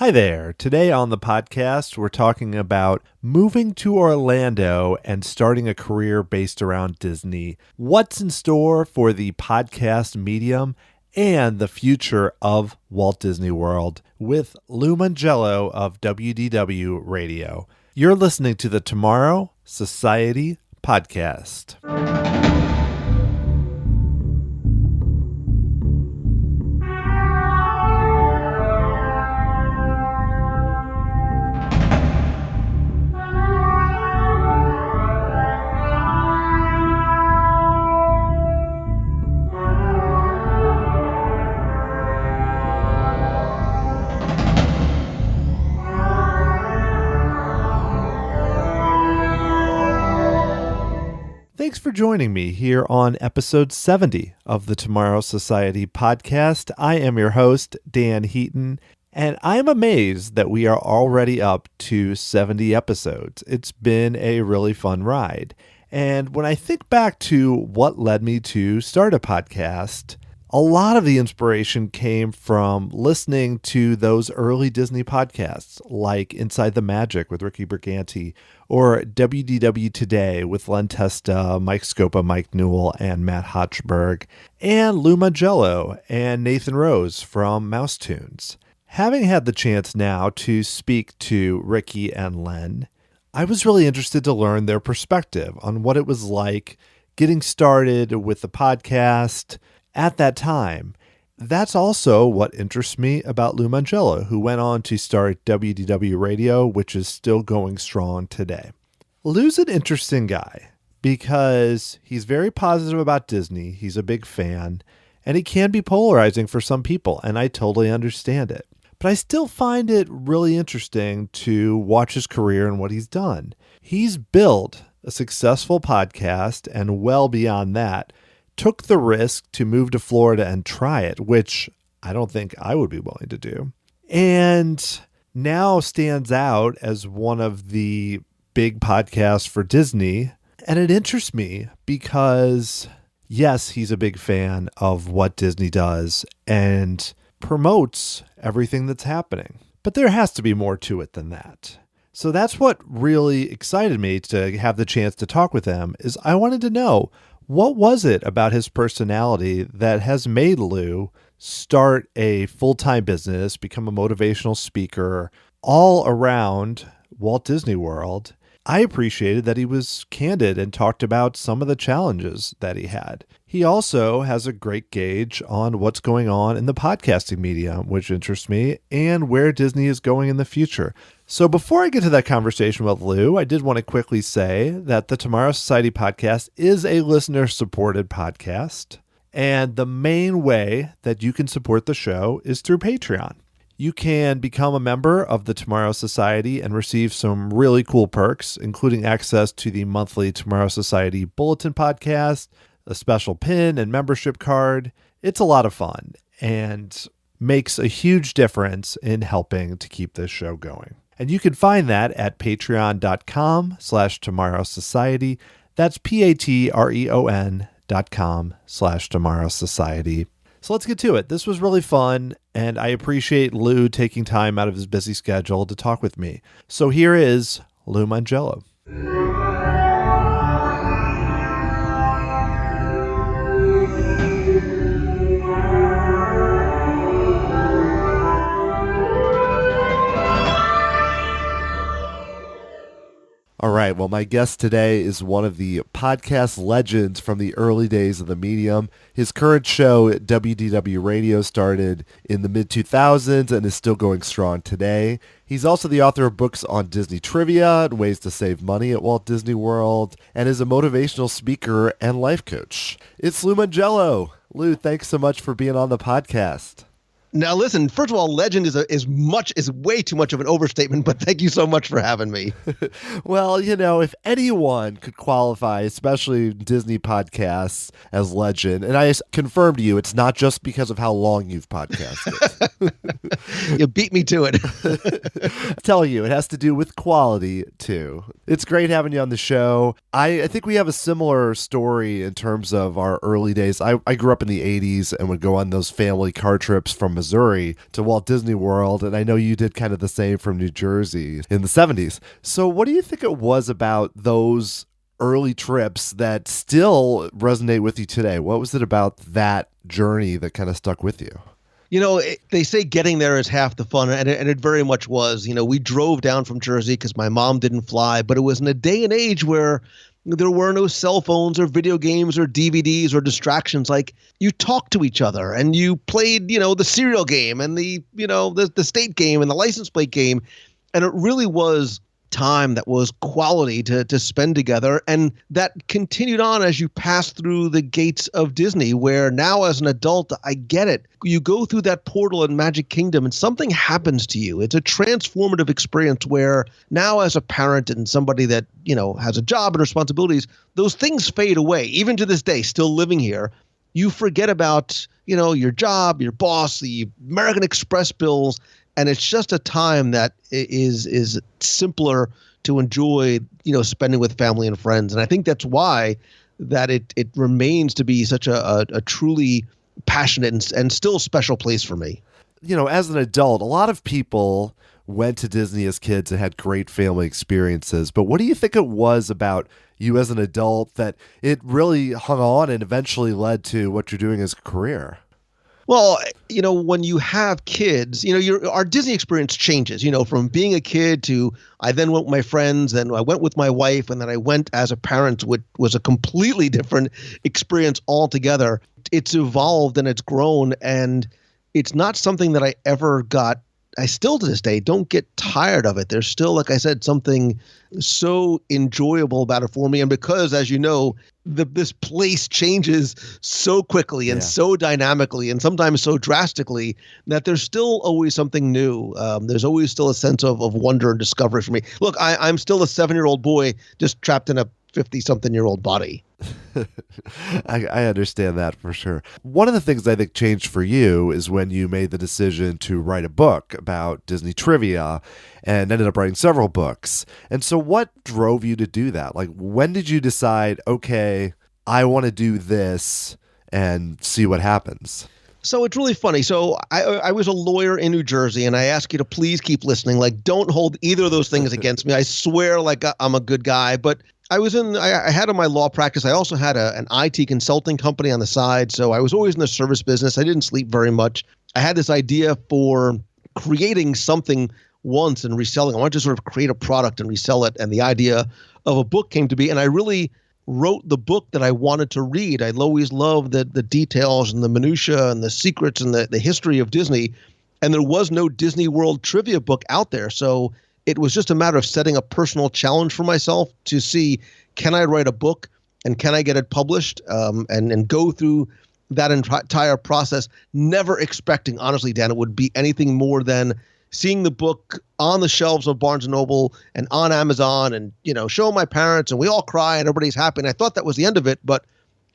Hi there. Today on the podcast, we're talking about moving to Orlando and starting a career based around Disney. What's in store for the podcast medium and the future of Walt Disney World with Lou Mongello of WDW Radio. You're listening to the Tomorrow Society Podcast. Thanks for joining me here on episode 70 of the Tomorrow Society podcast. I am your host, Dan Heaton, and I'm amazed that we are already up to 70 episodes. It's been a really fun ride. And when I think back to what led me to start a podcast, a lot of the inspiration came from listening to those early Disney podcasts like Inside the Magic with Ricky Briganti or WDW Today with Len Testa, Mike Scopa, Mike Newell, and Matt Hochberg, and Lou Mongello and Nathan Rose from Mouse Tunes. Having had the chance now to speak to Ricky and Len, I was really interested to learn their perspective on what it was like getting started with the podcast at that time. That's also what interests me about Lou Mongello, who went on to start WDW Radio, which is still going strong today. Lou's an interesting guy because he's very positive about Disney. He's a big fan, and he can be polarizing for some people, and I totally understand it. But I still find it really interesting to watch his career and what he's done. He's built a successful podcast, and well beyond that, took the risk to move to Florida and try it, which I don't think I would be willing to do, and now stands out as one of the big podcasts for Disney. And it interests me because, yes, he's a big fan of what Disney does and promotes everything that's happening, but there has to be more to it than that. So that's what really excited me to have the chance to talk with him. Is I wanted to know, what was it about his personality that has made Lou start a full-time business, become a motivational speaker all around Walt Disney World? I appreciated that he was candid and talked about some of the challenges that he had. He also has a great gauge on what's going on in the podcasting medium, which interests me, and where Disney is going in the future. So before I get to that conversation with Lou, I did want to quickly say that the Tomorrow Society podcast is a listener-supported podcast, and the main way that you can support the show is through Patreon. You can become a member of the Tomorrow Society and receive some really cool perks, including access to the monthly Tomorrow Society Bulletin podcast, a special pin and membership card. It's a lot of fun and makes a huge difference in helping to keep this show going. And you can find that at patreon.com/Tomorrow Society. That's patreon.com/Tomorrow Society. So let's get to it. This was really fun, and I appreciate Lou taking time out of his busy schedule to talk with me. So here is Lou Mongello. All right, well, my guest today is one of the podcast legends from the early days of the medium. His current show, WDW Radio, started in the mid-2000s and is still going strong today. He's also the author of books on Disney trivia and ways to save money at Walt Disney World, and is a motivational speaker and life coach. It's Lou Mongello. Lou, thanks so much for being on the podcast. Now, listen, first of all, legend is way too much of an overstatement, but thank you so much for having me. Well, you know, if anyone could qualify, especially Disney podcasts, as legend, and I confirmed to you, it's not just because of how long you've podcasted. You beat me to it. I tell you, it has to do with quality, too. It's great having you on the show. I think we have a similar story in terms of our early days. I grew up in the 80s and would go on those family car trips from Missouri to Walt Disney World, and I know you did kind of the same from New Jersey in the 70s. So what do you think it was about those early trips that still resonate with you today? What was it about that journey that kind of stuck with you? They say getting there is half the fun, and it very much was. We drove down from Jersey because my mom didn't fly, but it was in a day and age where there were no cell phones or video games or DVDs or distractions. Like, you talked to each other and you played, the cereal game and the state game and the license plate game. And it really was time that was quality to spend together, and that continued on as you pass through the gates of Disney, where now as an adult, I get it. You go through that portal in Magic Kingdom and something happens to you. It's a transformative experience where now as a parent and somebody that has a job and responsibilities, those things fade away. Even to this day, still living here, you forget about your job, your boss, the American Express bills. And it's just a time that is simpler to enjoy, spending with family and friends. And I think that's why that it remains to be such a truly passionate and still special place for me. As an adult, a lot of people went to Disney as kids and had great family experiences. But what do you think it was about you as an adult that it really hung on and eventually led to what you're doing as a career? Well, when you have kids, our Disney experience changes, from being a kid to I then went with my friends, then I went with my wife, and then I went as a parent, which was a completely different experience altogether. It's evolved and it's grown, and it's not something that I still to this day don't get tired of it. There's still, like I said, something so enjoyable about it for me. And because, as you know, this place changes so quickly and so dynamically and sometimes so drastically that there's still always something new. There's always still a sense of wonder and discovery for me. Look, I'm still a 7-year-old boy just trapped in a 50-something-year-old body. I understand that for sure. One of the things I think changed for you is when you made the decision to write a book about Disney trivia and ended up writing several books. And so what drove you to do that? Like, when did you decide, okay, I want to do this and see what happens? So it's really funny. So I was a lawyer in New Jersey, and I ask you to please keep listening. Like, don't hold either of those things against me. I swear, like, I'm a good guy. But I had in my law practice, I also had an IT consulting company on the side. So I was always in the service business. I didn't sleep very much. I had this idea for creating something once and reselling. I wanted to sort of create a product and resell it. And the idea of a book came to be, and I really wrote the book that I wanted to read. I always loved the details and the minutia and the secrets and the history of Disney. And there was no Disney World trivia book out there. So it was just a matter of setting a personal challenge for myself to see, can I write a book and can I get it published, and go through that entire process, never expecting, honestly, Dan, it would be anything more than seeing the book on the shelves of Barnes & Noble and on Amazon and, showing my parents, and we all cry and everybody's happy. And I thought that was the end of it, but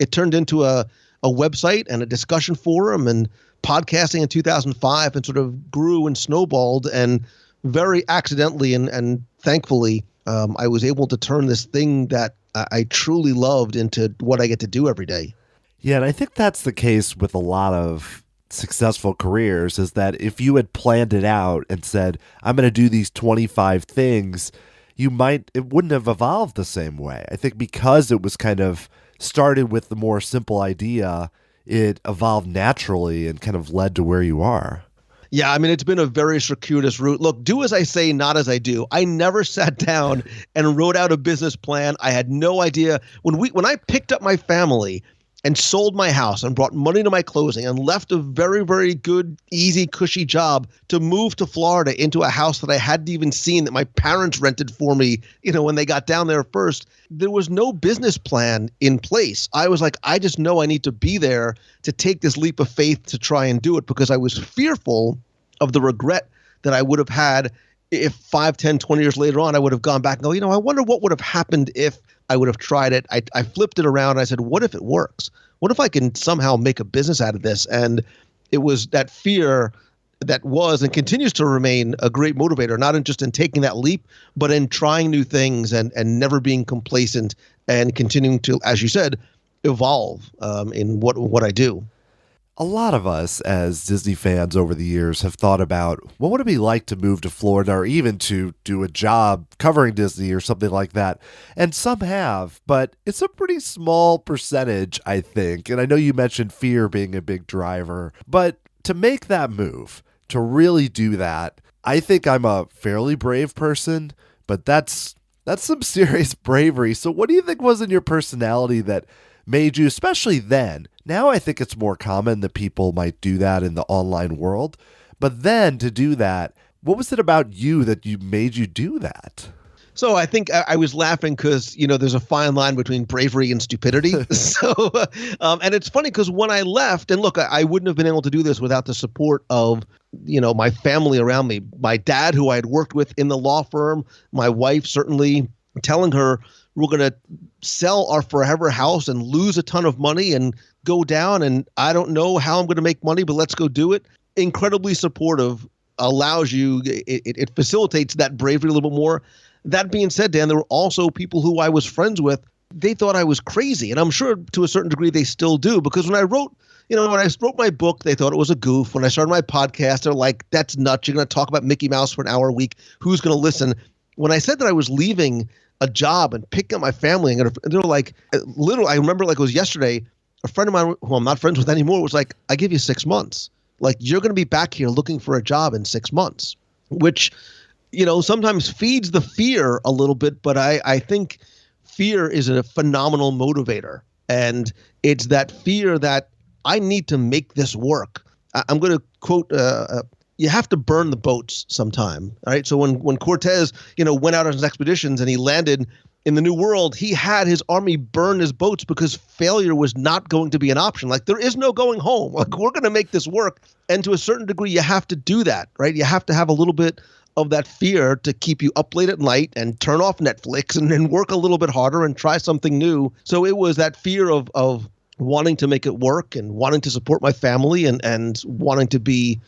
it turned into a website and a discussion forum and podcasting in 2005 and sort of grew and snowballed. And very accidentally and thankfully, I was able to turn this thing that I truly loved into what I get to do every day. Yeah, and I think that's the case with a lot of successful careers, is that if you had planned it out and said, I'm going to do these 25 things, it wouldn't have evolved the same way. I think because it was kind of started with the more simple idea, it evolved naturally and kind of led to where you are. Yeah, I mean, it's been a very circuitous route. Look, do as I say, not as I do. I never sat down and wrote out a business plan. I had no idea. When I picked up my family and sold my house and brought money to my closing and left a very, very good, easy, cushy job to move to Florida into a house that I hadn't even seen, that my parents rented for me, when they got down there first, there was no business plan in place. I was like, I just know I need to be there to take this leap of faith to try and do it, because I was fearful of the regret that I would have had if 5, 10, 20 years later on, I would have gone back and go, I wonder what would have happened if I would have tried it. I flipped it around and I said, what if it works? What if I can somehow make a business out of this? And it was that fear that was and continues to remain a great motivator, not just in taking that leap, but in trying new things and never being complacent and continuing to, as you said, evolve in what I do. A lot of us as Disney fans over the years have thought about what would it be like to move to Florida or even to do a job covering Disney or something like that. And some have, but it's a pretty small percentage, I think. And I know you mentioned fear being a big driver, but to make that move, to really do that, I think I'm a fairly brave person, but that's some serious bravery. So what do you think was in your personality that made you, especially then? Now I think it's more common that people might do that in the online world. But then to do that, what was it about you that you made you do that? So I think I was laughing because, there's a fine line between bravery and stupidity. And it's funny because when I left, and look, I wouldn't have been able to do this without the support of, my family around me, my dad, who I had worked with in the law firm, my wife, certainly telling her we're going to sell our forever house and lose a ton of money and go down. And I don't know how I'm going to make money, but let's go do it. Incredibly supportive, allows you, it facilitates that bravery a little bit more. That being said, Dan, there were also people who I was friends with. They thought I was crazy. And I'm sure to a certain degree they still do, because when I wrote my book, they thought it was a goof. When I started my podcast, they're like, that's nuts. You're going to talk about Mickey Mouse for an hour a week. Who's going to listen? When I said that I was leaving a job and picking up my family, and they were like, literally, I remember like it was yesterday, a friend of mine who I'm not friends with anymore was like, I give you 6 months. Like, you're going to be back here looking for a job in 6 months, which, sometimes feeds the fear a little bit. But I think fear is a phenomenal motivator. And it's that fear that I need to make this work. I'm going to quote, you have to burn the boats sometime. All right. So when Cortez, went out on his expeditions and he landed in the New World, he had his army burn his boats because failure was not going to be an option. Like, there is no going home. Like, we're going to make this work. And to a certain degree, you have to do that, right? You have to have a little bit of that fear to keep you up late at night and turn off Netflix and then work a little bit harder and try something new. So it was that fear of wanting to make it work and wanting to support my family and wanting to be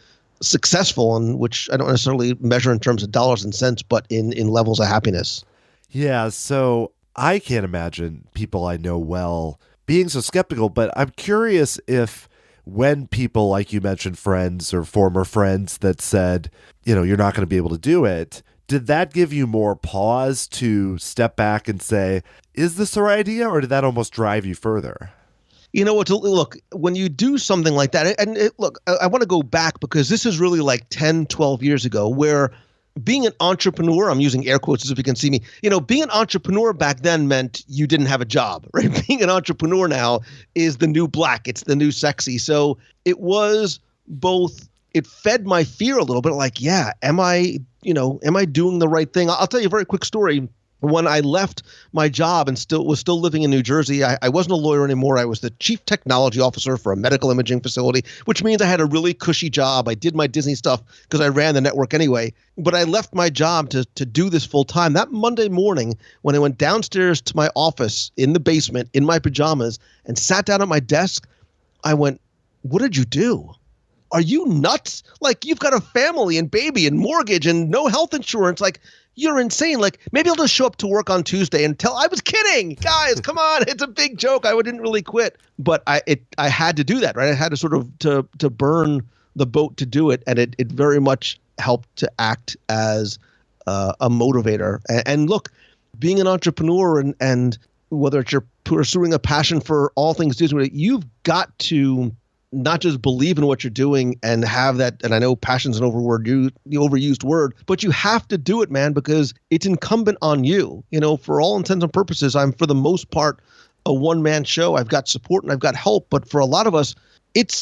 successful, and which I don't necessarily measure in terms of dollars and cents, but in levels of happiness. Yeah, so I can't imagine people I know well being so skeptical, but I'm curious if when people, like you mentioned, friends or former friends that said, you're not going to be able to do it, did that give you more pause to step back and say, is this the right idea, or did that almost drive you further? Look, when you do something like that, look, I want to go back because this is really like 10, 12 years ago, where being an entrepreneur, I'm using air quotes as if you can see me, being an entrepreneur back then meant you didn't have a job, right? Being an entrepreneur now is the new black. It's the new sexy. So it was both, it fed my fear a little bit, like, yeah, am I doing the right thing? I'll tell you a very quick story. When I left my job and was still living in New Jersey, I wasn't a lawyer anymore. I was the chief technology officer for a medical imaging facility, which means I had a really cushy job. I did my Disney stuff because I ran the network anyway. But I left my job to do this full time. That Monday morning, when I went downstairs to my office in the basement in my pajamas and sat down at my desk, I went, what did you do? Are you nuts? Like, you've got a family and baby and mortgage and no health insurance. Like, you're insane. Like, maybe I'll just show up to work on Tuesday and I was kidding. Guys, come on. It's a big joke. I didn't really quit. But I had to do that, right? I had to sort of to burn the boat to do it. And it very much helped to act as a motivator. And look, being an entrepreneur and whether it's you're pursuing a passion for all things Disney, you've got to not just believe in what you're doing and have that, and I know passion's an overused word, but you have to do it, man, because it's incumbent on you. For all intents and purposes, I'm for the most part a one-man show. I've got support and I've got help, but for a lot of us,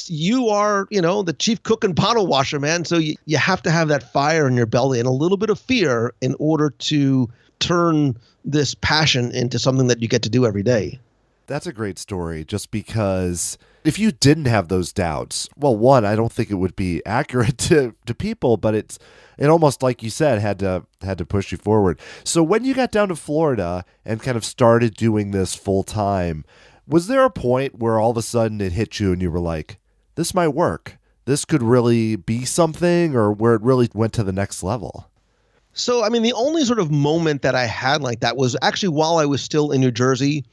you are, the chief cook and bottle washer, man. So you have to have that fire in your belly and a little bit of fear in order to turn this passion into something that you get to do every day. That's a great story, just because if you didn't have those doubts, well, one, I don't think it would be accurate to people, but it almost, like you said, had to push you forward. So when you got down to Florida and kind of started doing this full time, was there a point where all of a sudden it hit you and you were like, this might work? This could really be something, or where it really went to the next level? So, the only sort of moment that I had like that was actually while I was still in New Jersey.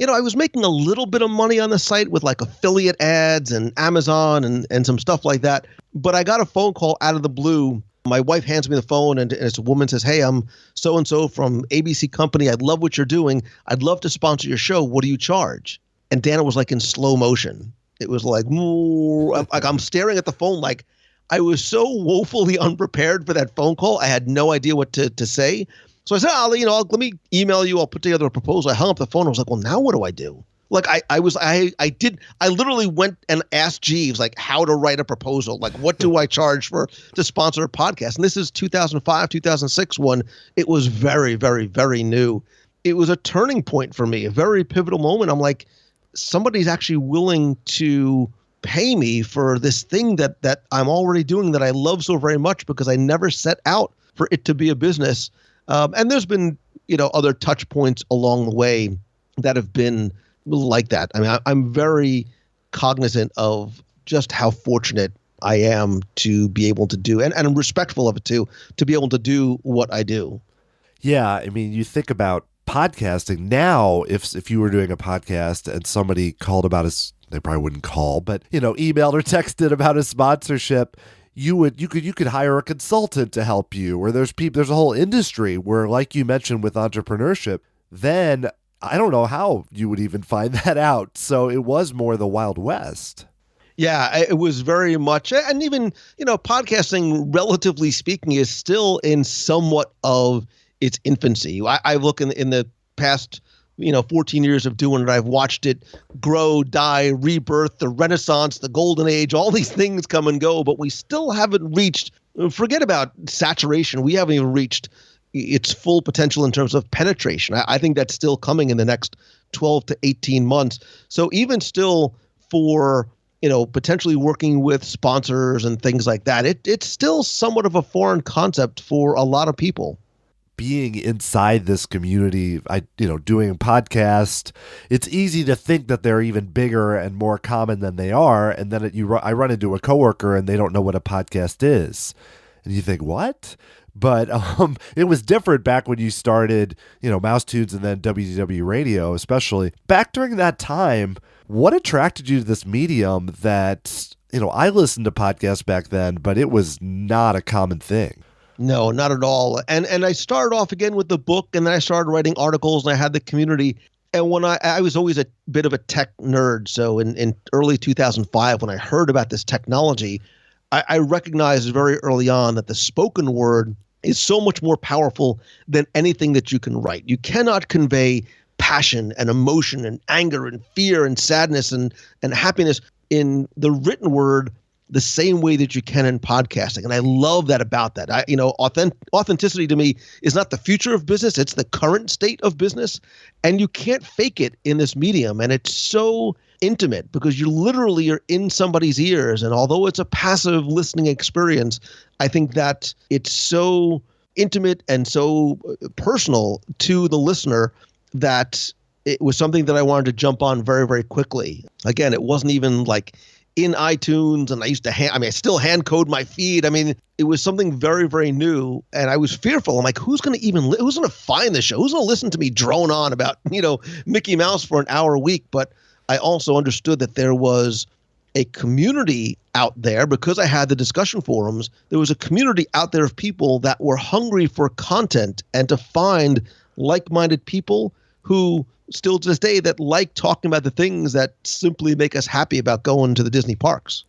I was making a little bit of money on the site with like affiliate ads and Amazon and some stuff like that. But I got a phone call out of the blue. My wife hands me the phone and it's a woman says, "Hey, I'm so-and-so from ABC Company. I love what you're doing. I'd love to sponsor your show. What do you charge?" And Dana was like in slow motion. It was like I'm staring at the phone like I was so woefully unprepared for that phone call. I had no idea what to say. So I said, let me email you. I'll put together a proposal. I hung up the phone. I was like, well, now what do I do? Like I literally went and asked Jeeves like how to write a proposal. Like, what do I charge to sponsor a podcast? And this is 2005, 2006 when it was very, very, very new. It was a turning point for me, a very pivotal moment. I'm like, somebody's actually willing to pay me for this thing that I'm already doing that I love so very much because I never set out for it to be a business. And there's been, other touch points along the way that have been like that. I mean, I'm very cognizant of just how fortunate I am to be able to do, and I'm respectful of it too, to be able to do what I do. Yeah. I mean, you think about podcasting now, if you were doing a podcast and somebody called about they probably wouldn't call, but, emailed or texted about a sponsorship, you could hire a consultant to help you, or there's a whole industry where, like you mentioned with entrepreneurship, then I don't know how you would even find that out. So it was more the Wild West. Yeah, it was very much, and even, podcasting, relatively speaking, is still in somewhat of its infancy. I look in the past, 14 years of doing it, I've watched it grow, die, rebirth, the Renaissance, the Golden Age, all these things come and go, but we still haven't reached, forget about saturation, we haven't even reached its full potential in terms of penetration. I think that's still coming in the next 12 to 18 months. So even still for, potentially working with sponsors and things like that, it's still somewhat of a foreign concept for a lot of people. Being inside this community, doing a podcast, it's easy to think that they're even bigger and more common than they are. And then I run into a coworker and they don't know what a podcast is. And you think, what? But it was different back when you started, Mouse Tunes and then WDW Radio, especially. Back during that time, what attracted you to this medium that, I listened to podcasts back then, but it was not a common thing. No, not at all. And I started off again with the book, and then I started writing articles, and I had the community. And when I was always a bit of a tech nerd, so in early 2005, when I heard about this technology, I recognized very early on that the spoken word is so much more powerful than anything that you can write. You cannot convey passion and emotion and anger and fear and sadness and happiness in the written word the same way that you can in podcasting. And I love that about that. Authenticity to me is not the future of business. It's the current state of business. And you can't fake it in this medium. And it's so intimate because you literally are in somebody's ears. And although it's a passive listening experience, I think that it's so intimate and so personal to the listener that it was something that I wanted to jump on very, very quickly. Again, it wasn't even like in iTunes, and I used to I still hand code my feed. I mean, it was something very, very new, and I was fearful. I'm like, who's going to find this show? Who's going to listen to me drone on about, Mickey Mouse for an hour a week? But I also understood that there was a community out there because I had the discussion forums. There was a community out there of people that were hungry for content and to find like-minded people who still to this day that like talking about the things that simply make us happy about going to the Disney parks.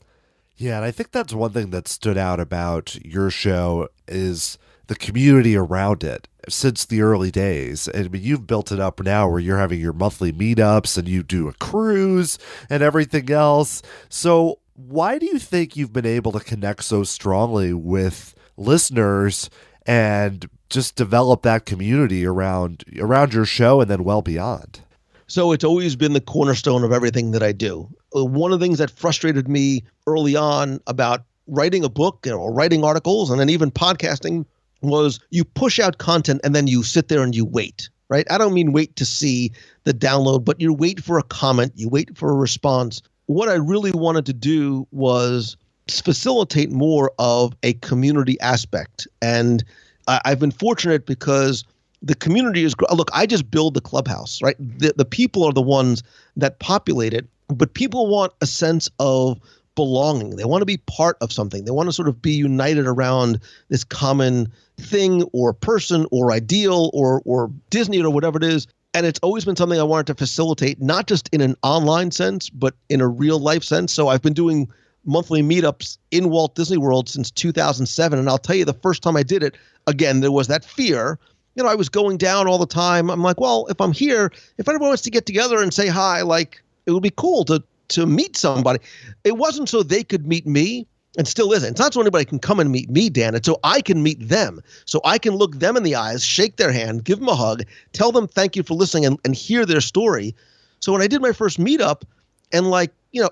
Yeah, and I think that's one thing that stood out about your show is the community around it since the early days. I mean, you've built it up now where you're having your monthly meetups and you do a cruise and everything else. So why do you think you've been able to connect so strongly with listeners and just develop that community around your show and then well beyond? So it's always been the cornerstone of everything that I do. One of the things that frustrated me early on about writing a book or writing articles and then even podcasting was you push out content and then you sit there and you wait, right? I don't mean wait to see the download, but you wait for a comment, you wait for a response. What I really wanted to do was facilitate more of a community aspect. And I've been fortunate because the community is, look, I just build the clubhouse, right? The people are the ones that populate it, but people want a sense of belonging. They want to be part of something. They want to sort of be united around this common thing or person or ideal or Disney or whatever it is. And it's always been something I wanted to facilitate, not just in an online sense, but in a real life sense. So I've been doing monthly meetups in Walt Disney World since 2007. And I'll tell you, the first time I did it, again, there was that fear. I was going down all the time. I'm like, well, if I'm here, if anyone wants to get together and say hi, like, it would be cool to meet somebody. It wasn't so they could meet me, and still isn't. It's not so anybody can come and meet me, Dan. It's so I can meet them. So I can look them in the eyes, shake their hand, give them a hug, tell them thank you for listening, and hear their story. So when I did my first meetup and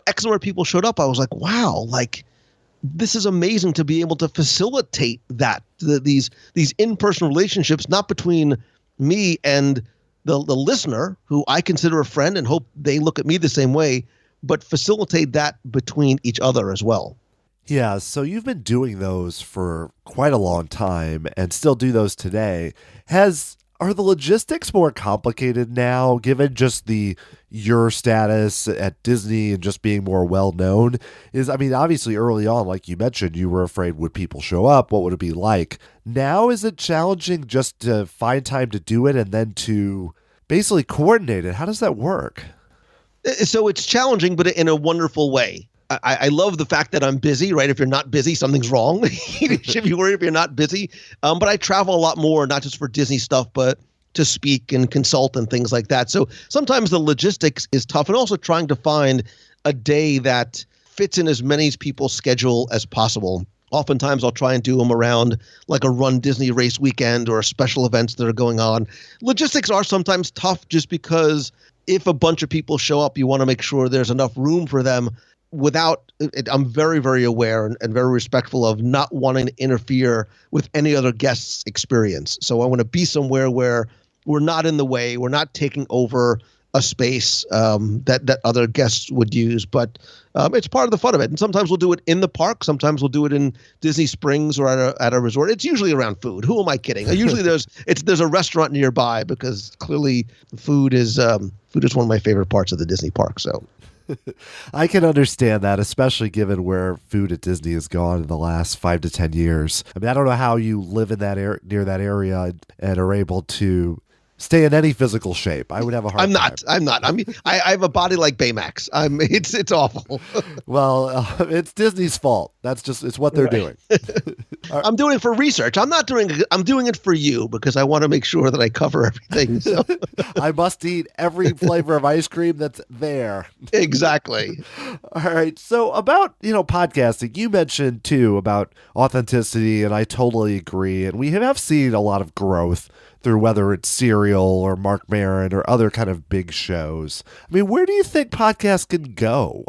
X number of people showed up, I was like, wow, this is amazing to be able to facilitate that, these in-person relationships, not between me and the listener, who I consider a friend and hope they look at me the same way, but facilitate that between each other as well. Yeah, so you've been doing those for quite a long time and still do those today. Are the logistics more complicated now, given just your status at Disney and just being more well-known? Obviously early on, like you mentioned, you were afraid, would people show up? What would it be like? Now, is it challenging just to find time to do it and then to basically coordinate it? How does that work? So it's challenging, but in a wonderful way. I love the fact that I'm busy, right? If you're not busy, something's wrong. You should be worried if you're not busy. But I travel a lot more, not just for Disney stuff, but to speak and consult and things like that. So sometimes the logistics is tough, and also trying to find a day that fits in as many people's schedule as possible. Oftentimes I'll try and do them around like a Run Disney race weekend or special events that are going on. Logistics are sometimes tough just because if a bunch of people show up, you want to make sure there's enough room for them without it. I'm very, very aware and very respectful of not wanting to interfere with any other guest's experience. So I want to be somewhere where we're not in the way, we're not taking over a space that other guests would use, but it's part of the fun of it. And sometimes we'll do it in the park. Sometimes we'll do it in Disney Springs or at a resort. It's usually around food. Who am I kidding? Usually there's a restaurant nearby, because clearly food is one of my favorite parts of the Disney park. So I can understand that, especially given where food at Disney has gone in the last 5 to 10 years. I don't know how you live in that near that area and are able to stay in any physical shape. I would have a hard time. I'm not. I have a body like Baymax. It's awful. Well, it's Disney's fault. It's what they're doing. I'm doing it for research. I'm doing it for you, because I want to make sure that I cover everything. So. I must eat every flavor of ice cream that's there. Exactly. All right. So about, podcasting, you mentioned too about authenticity, and I totally agree. And we have seen a lot of growth through whether it's Serial or Mark Maron or other kind of big shows. Where do you think podcasts can go?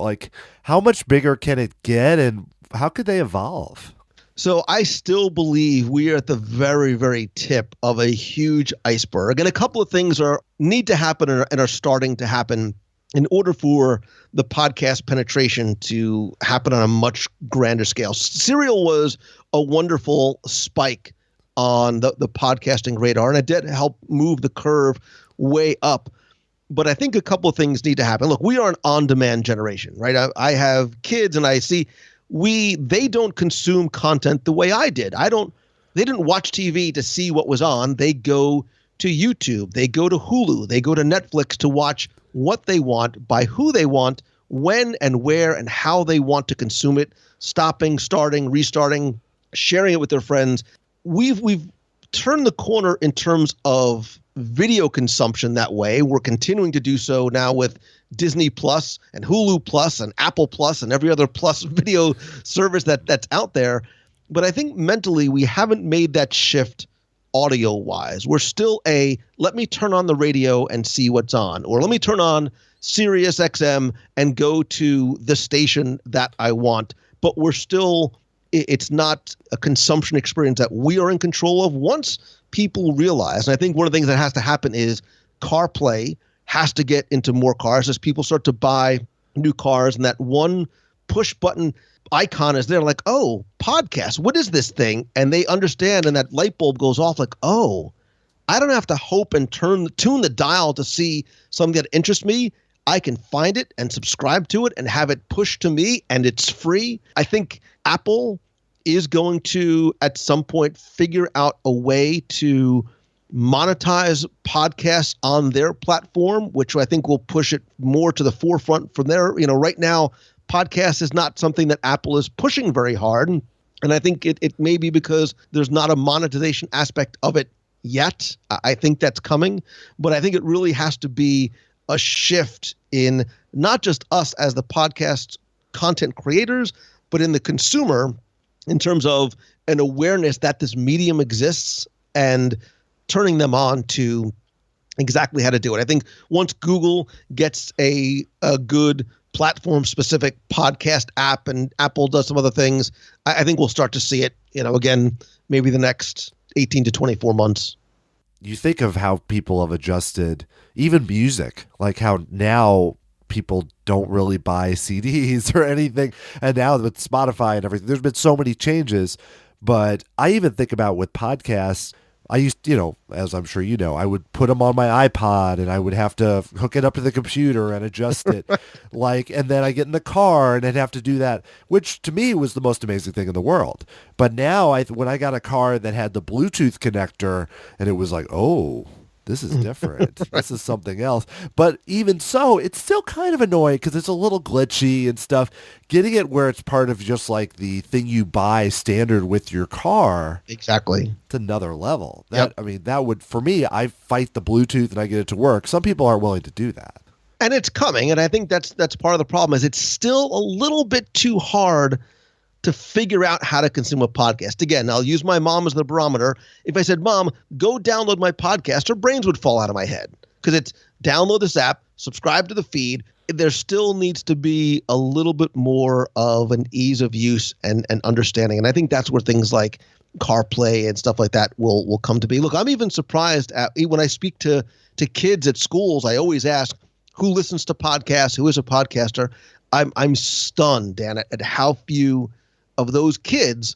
How much bigger can it get, and how could they evolve? So I still believe we are at the very, very tip of a huge iceberg. And a couple of things need to happen and are starting to happen in order for the podcast penetration to happen on a much grander scale. Serial was a wonderful spike on the podcasting radar, and it did help move the curve way up. But I think a couple of things need to happen. Look, we are an on-demand generation, right? I have kids, and I see they don't consume content the way I did. They didn't watch TV to see what was on. They go to YouTube, they go to Hulu, they go to Netflix to watch what they want, by who they want, when and where and how they want to consume it, stopping, starting, restarting, sharing it with their friends. We've turned the corner in terms of video consumption that way. We're continuing to do so now with Disney Plus and Hulu Plus and Apple Plus and every other Plus video service that's out there. But I think mentally we haven't made that shift audio-wise. We're still let me turn on the radio and see what's on, or let me turn on Sirius XM and go to the station that I want. But it's not a consumption experience that we are in control of. Once people realize, and I think one of the things that has to happen is CarPlay has to get into more cars as people start to buy new cars, and that one push button icon is there, like, oh, podcast, what is this thing? And they understand, and that light bulb goes off like, oh, I don't have to hope and tune the dial to see something that interests me. I can find it and subscribe to it and have it pushed to me, and it's free. I think Apple is going to, at some point, figure out a way to monetize podcasts on their platform, which I think will push it more to the forefront from there. Right now, podcast is not something that Apple is pushing very hard. And I think it may be because there's not a monetization aspect of it yet. I think that's coming. But I think it really has to be a shift in not just us as the podcast content creators, but in the consumer in terms of an awareness that this medium exists and turning them on to exactly how to do it. I think once Google gets a good platform-specific podcast app and Apple does some other things, I think we'll start to see it, again, maybe the next 18 to 24 months. You think of how people have adjusted, even music, like how now people don't really buy CDs or anything. And now with Spotify and everything, there's been so many changes. But I even think about with podcasts, I used, as I'm sure you know, I would put them on my iPod and I would have to hook it up to the computer and adjust it. And then I get in the car and I'd have to do that, which to me was the most amazing thing in the world. But now when I got a car that had the Bluetooth connector and it was like, oh, this is different. This is something else. But even so, it's still kind of annoying because it's a little glitchy and stuff. Getting it where it's part of just like the thing you buy standard with your car. Exactly. It's another level. That would, for me, I fight the Bluetooth and I get it to work. Some people aren't willing to do that. And it's coming. And I think that's part of the problem is it's still a little bit too hard to figure out how to consume a podcast. Again, I'll use my mom as the barometer. If I said, Mom, go download my podcast, her brains would fall out of my head because it's download this app, subscribe to the feed. There still needs to be a little bit more of an ease of use and understanding. And I think that's where things like CarPlay and stuff like that will come to be. Look, I'm even surprised when I speak to kids at schools, I always ask, who listens to podcasts? Who is a podcaster? I'm stunned, Dan, at how few of those kids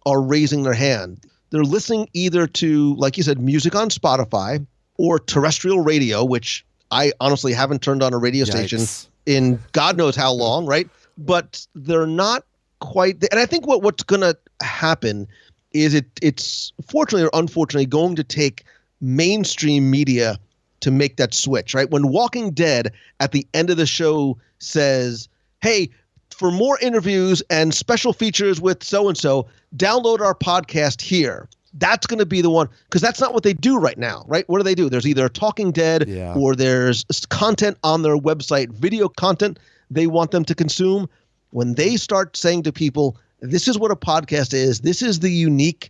are raising their hand. They're listening either to, like you said, music on Spotify or terrestrial radio, which I honestly haven't turned on a radio station in God knows how long, right? But they're not quite – and I think what's going to happen is it's fortunately or unfortunately going to take mainstream media to make that switch, right? When Walking Dead at the end of the show says, hey – for more interviews and special features with so-and-so, download our podcast here. That's going to be the one, because that's not what they do right now, right? What do? There's either Talking Dead or there's content on their website, video content they want them to consume. When they start saying to people, this is what a podcast is, this is the unique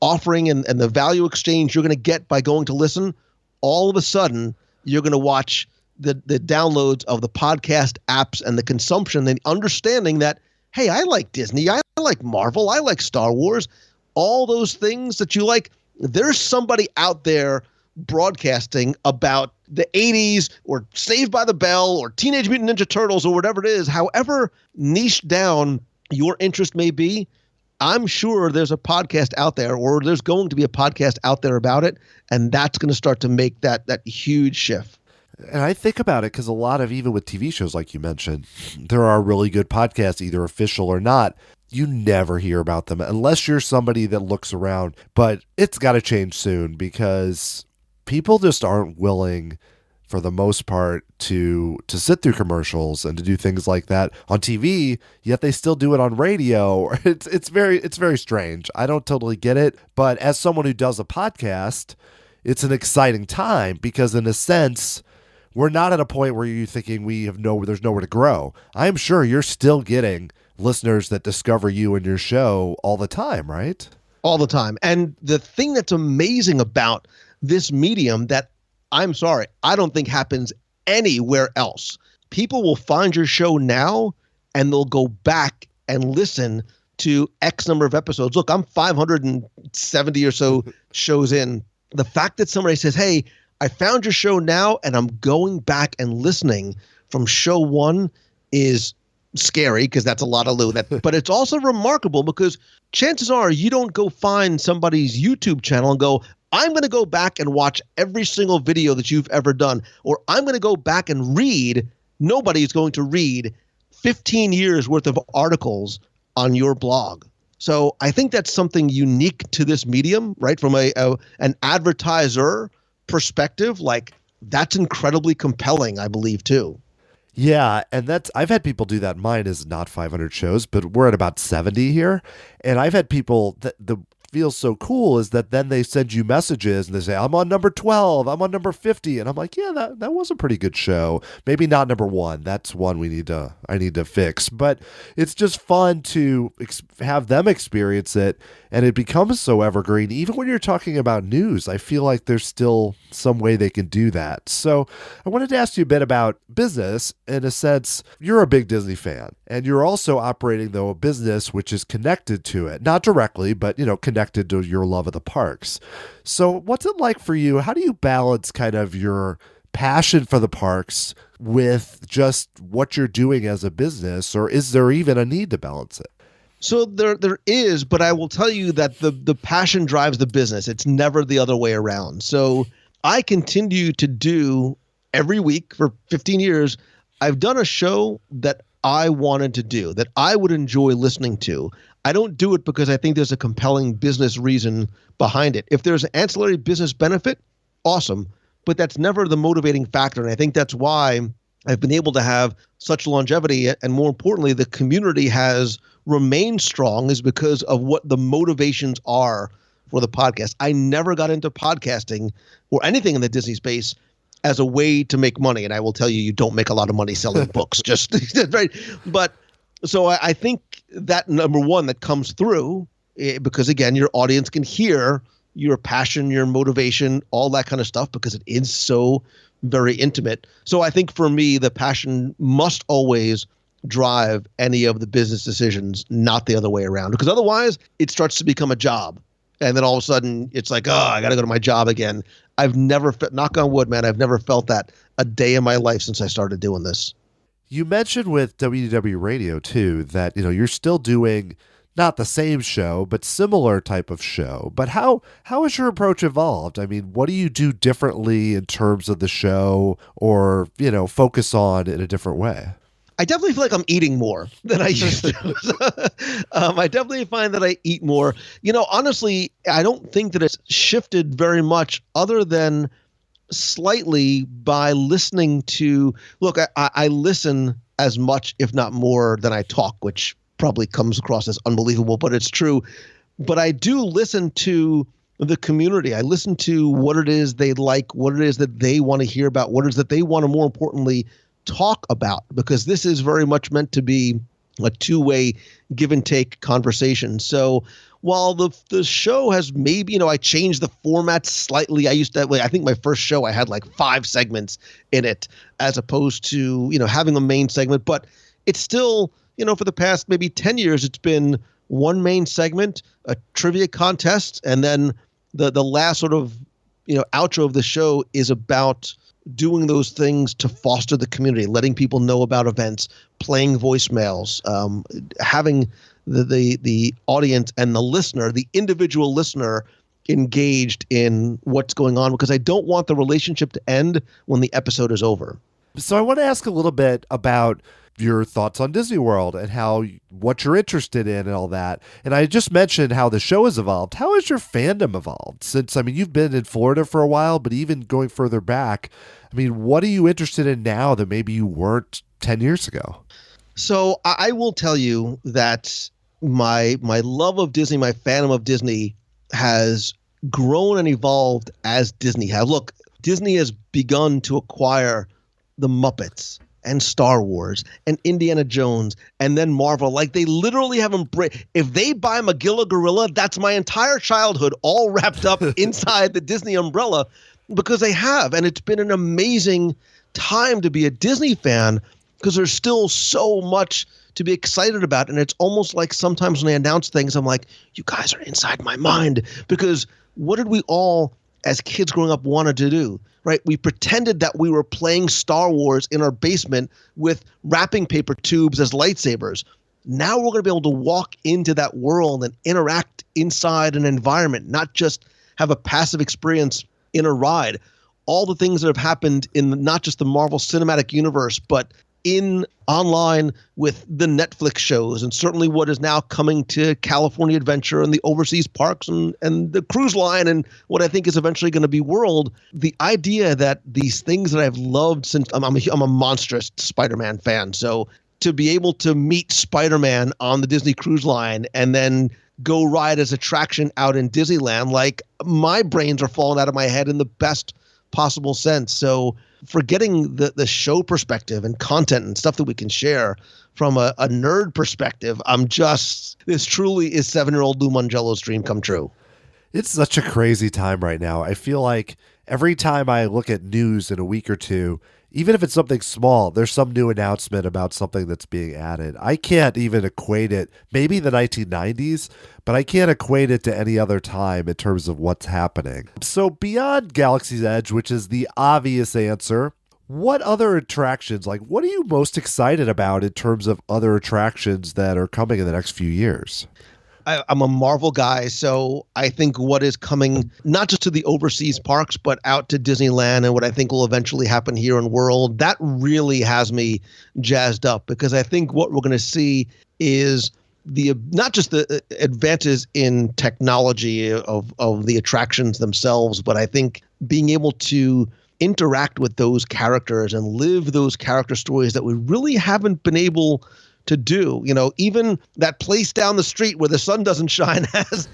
offering and the value exchange you're going to get by going to listen, all of a sudden you're going to watch the downloads of the podcast apps and the consumption and understanding that, hey, I like Disney, I like Marvel, I like Star Wars, all those things that you like. There's somebody out there broadcasting about the 80s or Saved by the Bell or Teenage Mutant Ninja Turtles or whatever it is, however niche down your interest may be. I'm sure there's a podcast out there or there's going to be a podcast out there about it. And that's going to start to make that huge shift. And I think about it because a lot of, even with TV shows like you mentioned, there are really good podcasts, either official or not. You never hear about them unless you're somebody that looks around. But it's got to change soon because people just aren't willing, for the most part, to sit through commercials and to do things like that on TV, yet they still do it on radio. It's very strange. I don't totally get it. But as someone who does a podcast, it's an exciting time because in a sense, we're not at a point where you're thinking there's nowhere to grow. I'm sure you're still getting listeners that discover you and your show all the time, right? All the time. And the thing that's amazing about this medium that I'm sorry, I don't think happens anywhere else. People will find your show now and they'll go back and listen to X number of episodes. Look, I'm 570 or so shows in. The fact that somebody says, hey, I found your show now and I'm going back and listening from show one is scary because that's a lot of loot. But it's also remarkable because chances are you don't go find somebody's YouTube channel and go, I'm going to go back and watch every single video that you've ever done, or I'm going to go back and read. Nobody's going to read 15 years worth of articles on your blog. So I think that's something unique to this medium, right? From an advertiser perspective, like that's incredibly compelling, I believe, too. Yeah, and I've had people do that. Mine is not 500 shows, but we're at about 70 here. And I've had people that feels so cool is that then they send you messages and they say, I'm on number 12, I'm on number 50. And I'm like, yeah, that was a pretty good show. Maybe not number 1. That's one I need to fix. But it's just fun to have them experience it. And it becomes so evergreen. Even when you're talking about news, I feel like there's still some way they can do that. So I wanted to ask you a bit about business. In a sense, you're a big Disney fan, and you're also operating, though, a business which is connected to it. Not directly, but, connected to your love of the parks. So what's it like for you? How do you balance kind of your passion for the parks with just what you're doing as a business, or is there even a need to balance it? So there is, but I will tell you that the passion drives the business. It's never the other way around. So I continue to do every week for 15 years. I've done a show that I wanted to do, that I would enjoy listening to. I don't do it because I think there's a compelling business reason behind it. If there's an ancillary business benefit, awesome. But that's never the motivating factor. And I think that's why I've been able to have such longevity, and more importantly, the community has remained strong, is because of what the motivations are for the podcast. I never got into podcasting or anything in the Disney space as a way to make money. And I will tell you, you don't make a lot of money selling books, just right. But so I think that number one that comes through, because again, your audience can hear your passion, your motivation, all that kind of stuff, because it is so very intimate. So I think for me, the passion must always drive any of the business decisions, not the other way around, because otherwise it starts to become a job. And then all of a sudden it's like, oh, I got to go to my job again. I've never, knock on wood, man, I've never felt that a day in my life since I started doing this. You mentioned with WDW Radio too, that, you're still doing not the same show, but similar type of show. But how has your approach evolved? I mean, what do you do differently in terms of the show, or, focus on in a different way? I definitely feel like I'm eating more than I used to. I definitely find that I eat more. Honestly, I don't think that it's shifted very much, other than slightly by listening to, look, I listen as much, if not more, than I talk, which probably comes across as unbelievable, but it's true. But I do listen to the community. I listen to what it is they like, what it is that they want to hear about, what it is that they want to, more importantly, talk about, because this is very much meant to be a two-way give and take conversation. So while the show has maybe, I changed the format slightly. I think my first show, I had like 5 segments in it, as opposed to, having a main segment, but it's still, for the past maybe 10 years, it's been one main segment, a trivia contest, and then the last sort of, outro of the show is about doing those things to foster the community, letting people know about events, playing voicemails, having the audience and the listener, the individual listener, engaged in what's going on, because I don't want the relationship to end when the episode is over. So I want to ask a little bit about your thoughts on Disney World and what you're interested in and all that. And I just mentioned how the show has evolved. How has your fandom evolved since, you've been in Florida for a while, but even going further back, what are you interested in now that maybe you weren't 10 years ago? So I will tell you that my love of Disney, my fandom of Disney, has grown and evolved as Disney has. Look, Disney has begun to acquire the Muppets and Star Wars and Indiana Jones and then Marvel. Like, they literally have embraced. If they buy Magilla Gorilla, that's my entire childhood all wrapped up inside the Disney umbrella, because they have. And it's been an amazing time to be a Disney fan, because there's still so much to be excited about. And it's almost like sometimes when they announce things, I'm like, you guys are inside my mind, because what did we all as kids growing up wanted to do, right? We pretended that we were playing Star Wars in our basement with wrapping paper tubes as lightsabers. Now we're going to be able to walk into that world and interact inside an environment, not just have a passive experience in a ride. All the things that have happened in not just the Marvel Cinematic Universe, but in online with the Netflix shows, and certainly what is now coming to California Adventure and the overseas parks and the cruise line and what I think is eventually going to be World. The idea that these things that I've loved since I'm a monstrous Spider-Man fan. So to be able to meet Spider-Man on the Disney Cruise Line and then go ride his attraction out in Disneyland, like my brains are falling out of my head in the best possible sense. So for getting the show perspective and content and stuff that we can share from a nerd perspective, this truly is 7-year-old Lou Mongello's dream come true. It's such a crazy time right now. I feel like every time I look at news in a week or two, even if it's something small, there's some new announcement about something that's being added. I can't even equate it, maybe the 1990s, but I can't equate it to any other time in terms of what's happening. So beyond Galaxy's Edge, which is the obvious answer, what other attractions, like what are you most excited about in terms of other attractions that are coming in the next few years? I'm a Marvel guy, so I think what is coming, not just to the overseas parks, but out to Disneyland and what I think will eventually happen here in World, that really has me jazzed up, because I think what we're going to see is not just the advances in technology of the attractions themselves, but I think being able to interact with those characters and live those character stories that we really haven't been able to do. Even that place down the street where the sun doesn't shine has,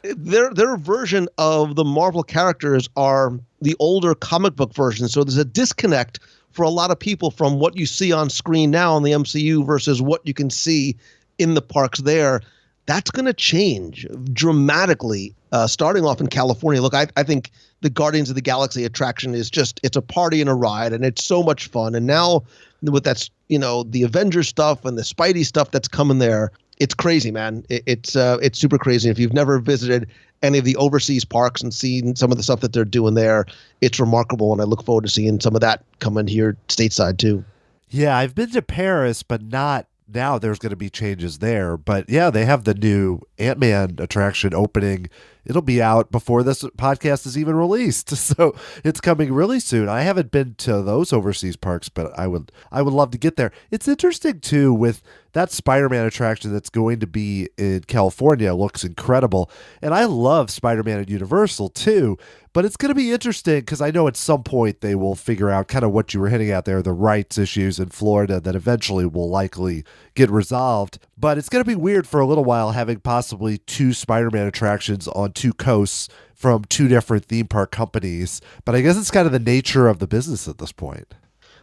their version of the Marvel characters are the older comic book version. So there's a disconnect for a lot of people from what you see on screen now in the MCU versus what you can see in the parks there. That's going to change dramatically, starting off in California. Look, I think the Guardians of the Galaxy attraction is it's a party and a ride, and it's so much fun. And now with the Avengers stuff and the Spidey stuff that's coming there, it's crazy, man. It's super crazy. If you've never visited any of the overseas parks and seen some of the stuff that they're doing there, it's remarkable. And I look forward to seeing some of that coming here stateside too. Yeah, I've been to Paris, but not now. There's going to be changes there. But yeah, they have the new Ant-Man attraction opening. It'll be out before this podcast is even released. So it's coming really soon. I haven't been to those overseas parks, but I would love to get there. It's interesting too with that Spider-Man attraction that's going to be in California. Looks incredible. And I love Spider-Man at Universal too. But it's going to be interesting because I know at some point they will figure out kind of what you were hitting at there, the rights issues in Florida that eventually will likely get resolved. But it's going to be weird for a little while having possibly two Spider-Man attractions on two coasts from two different theme park companies. But I guess it's kind of the nature of the business at this point.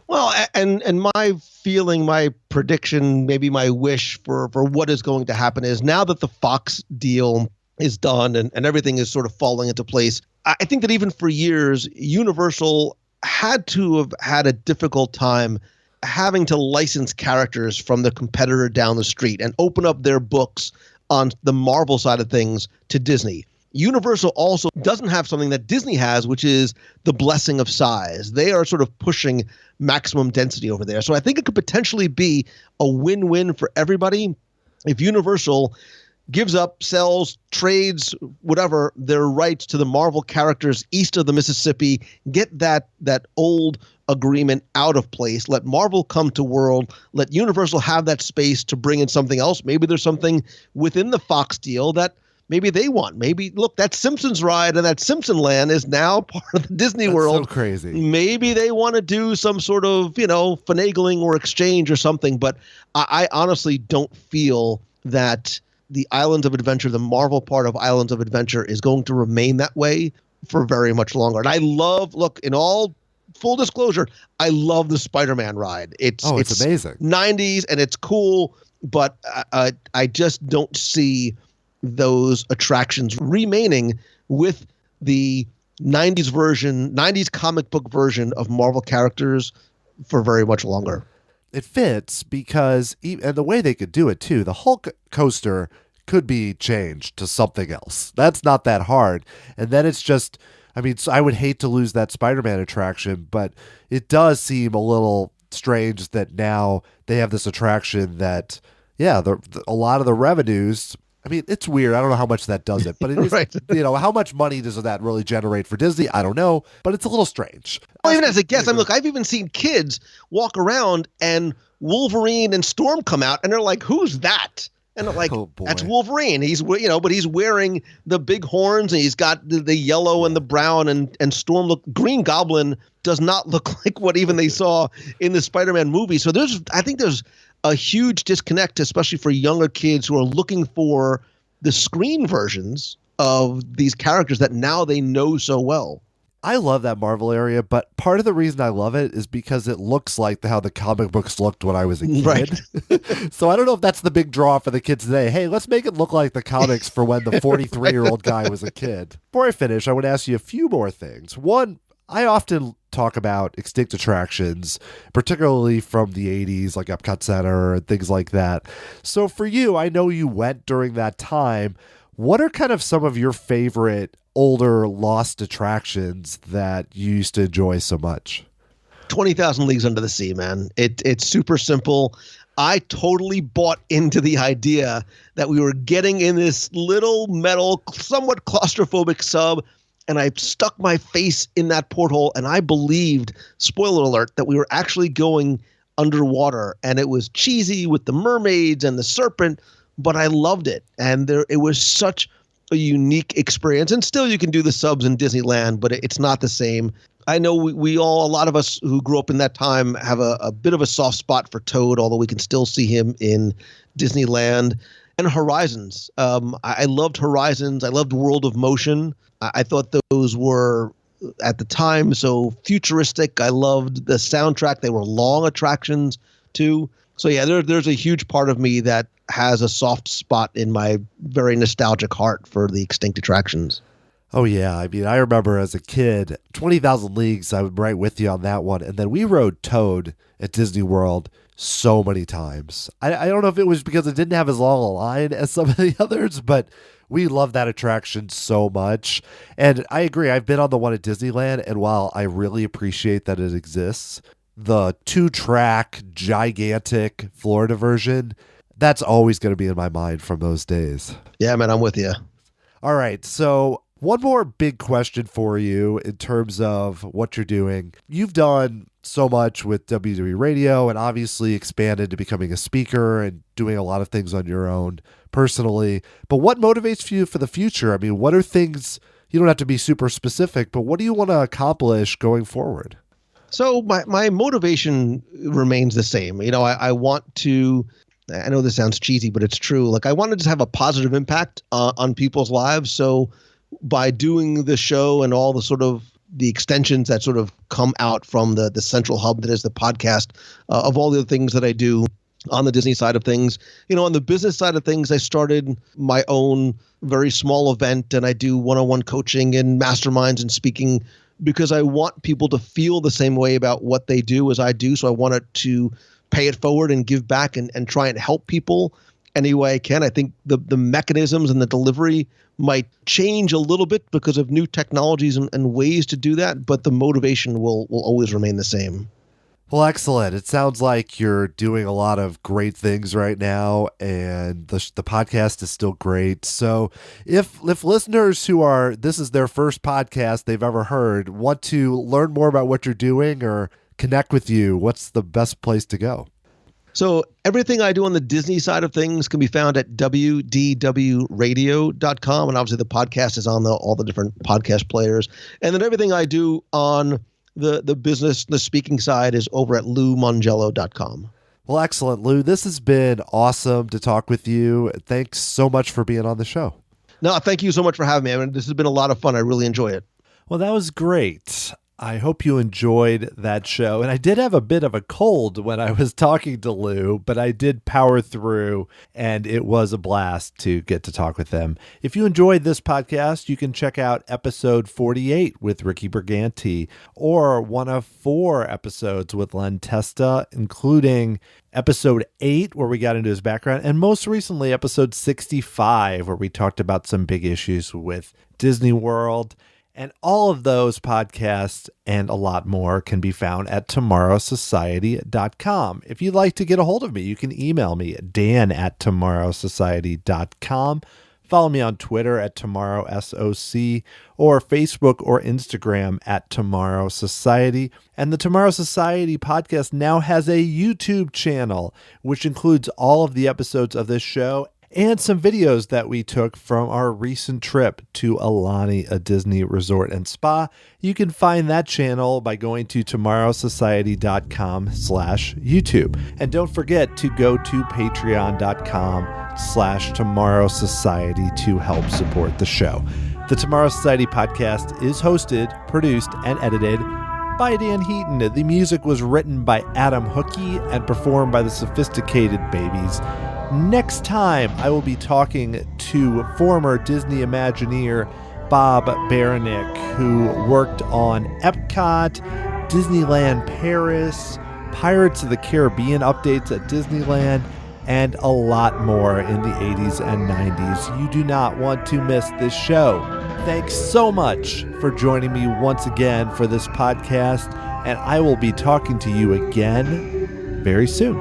Well, and my feeling, my prediction, maybe my wish for what is going to happen is now that the Fox deal is done and everything is sort of falling into place, I think that even for years, Universal had to have had a difficult time having to license characters from the competitor down the street and open up their books on the Marvel side of things to Disney. Universal also doesn't have something that Disney has, which is the blessing of size. They are sort of pushing maximum density over there. So I think it could potentially be a win-win for everybody if Universal gives up, sells, trades, whatever, their rights to the Marvel characters east of the Mississippi, get that old agreement out of place, let Marvel come to World, let Universal have that space to bring in something else. Maybe there's something within the Fox deal that maybe they want. Maybe, look, that Simpsons ride and that Simpson land is now part of the Disney World. So crazy. Maybe they want to do some sort of, finagling or exchange or something. But I honestly don't feel that the Islands of Adventure, the Marvel part of Islands of Adventure, is going to remain that way for very much longer. And I love, look, in all full disclosure, I love the Spider-Man ride. It's amazing. 90s and it's cool, but I just don't see those attractions remaining with the 90s comic book version of Marvel characters for very much longer. It fits because, and the way they could do it too, the Hulk coaster could be changed to something else. That's not that hard. And then it's just, so I would hate to lose that Spider-Man attraction, but it does seem a little strange that now they have this attraction that, a lot of the revenues, I mean, it's weird. I don't know how much that does it, but it is, Right. How much money does that really generate for Disney? I don't know, but it's a little strange. Well, even as a guest, I've even seen kids walk around and Wolverine and Storm come out and they're like, who's that? And they're like, Oh, boy. that's Wolverine. But he's wearing the big horns and he's got the yellow and the brown and Storm Green Goblin does not look like what even they saw in the Spider-Man movie. So I think there's a huge disconnect, especially for younger kids who are looking for the screen versions of these characters that now they know so well. I love that Marvel area, but part of the reason I love it is because it looks like how the comic books looked when I was a kid. Right. So I don't know if that's the big draw for the kids today. Hey, let's make it look like the comics for when the 43-year-old guy was a kid. Before I finish, I want to ask you a few more things. One, I often talk about extinct attractions, particularly from the 80s, like Epcot Center and things like that. So for you, I know you went during that time. What are kind of some of your favorite older lost attractions that you used to enjoy so much? 20,000 Leagues Under the Sea, man. It's super simple. I totally bought into the idea that we were getting in this little metal, somewhat claustrophobic sub, and I stuck my face in that porthole, and I believed, spoiler alert, that we were actually going underwater, and it was cheesy with the mermaids and the serpent, but I loved it, and it was such a unique experience. And still, you can do the subs in Disneyland, but it's not the same. I know a lot of us who grew up in that time have a bit of a soft spot for Toad, although we can still see him in Disneyland. And Horizons. I loved Horizons. I loved World of Motion. I thought those were, at the time, so futuristic. I loved the soundtrack. They were long attractions, too. So, yeah, there's a huge part of me that has a soft spot in my very nostalgic heart for the extinct attractions. Oh, yeah. I mean, I remember as a kid, 20,000 Leagues, I was right with you on that one. And then we rode Toad at Disney World so many times. I don't know if it was because it didn't have as long a line as some of the others, but we love that attraction so much. And I agree. I've been on the one at Disneyland, and while I really appreciate that it exists, the 2-track, gigantic Florida version, that's always going to be in my mind from those days. Yeah, man, I'm with you. All right. So one more big question for you in terms of what you're doing. You've done so much with WDW Radio and obviously expanded to becoming a speaker and doing a lot of things on your own personally. But what motivates you for the future? I mean, what are things, you don't have to be super specific, but what do you want to accomplish going forward? So my motivation remains the same. I want to, I know this sounds cheesy, but it's true. Like, I want to just have a positive impact on people's lives. So by doing the show and all the sort of the extensions that sort of come out from the central hub that is the podcast, of all the other things that I do on the Disney side of things, on the business side of things, I started my own very small event, and I do one-on-one coaching and masterminds and speaking because I want people to feel the same way about what they do as I do. So I wanted to pay it forward and give back and try and help people any way I can. I think the mechanisms and the delivery might change a little bit because of new technologies and ways to do that, but the motivation will always remain the same. Well, excellent. It sounds like you're doing a lot of great things right now, and the podcast is still great. So if listeners this is their first podcast they've ever heard, want to learn more about what you're doing or connect with you, what's the best place to go? So everything I do on the Disney side of things can be found at WDWRadio.com. And obviously the podcast is on all the different podcast players. And then everything I do on the business, the speaking side is over at LouMongello.com. Well, excellent, Lou. This has been awesome to talk with you. Thanks so much for being on the show. No, thank you so much for having me. I mean, this has been a lot of fun. I really enjoy it. Well, that was great. I hope you enjoyed that show. And I did have a bit of a cold when I was talking to Lou, but I did power through, and it was a blast to get to talk with them. If you enjoyed this podcast, you can check out episode 48 with Ricky Briganti, or one of 4 episodes with Len Testa, including episode 8, where we got into his background, and most recently episode 65, where we talked about some big issues with Disney World. And all of those podcasts and a lot more can be found at tomorrowsociety.com. If you'd like to get a hold of me, you can email me at dan@tomorrowsociety.com. Follow me on Twitter at tomorrowsoc or Facebook or Instagram at Tomorrow Society. And the Tomorrow Society podcast now has a YouTube channel, which includes all of the episodes of this show and some videos that we took from our recent trip to Alani, a Disney resort and spa. You can find that channel by going to tomorrowsociety.com/YouTube. And don't forget to go to patreon.com/Tomorrow Society to help support the show. The Tomorrow Society podcast is hosted, produced, and edited by Dan Heaton. The music was written by Adam Hookey and performed by the Sophisticated Babies. Next time, I will be talking to former Disney Imagineer Bob Baranek, who worked on Epcot, Disneyland Paris, Pirates of the Caribbean updates at Disneyland, and a lot more in the 80s and 90s. You do not want to miss this show. Thanks so much for joining me once again for this podcast, and I will be talking to you again very soon.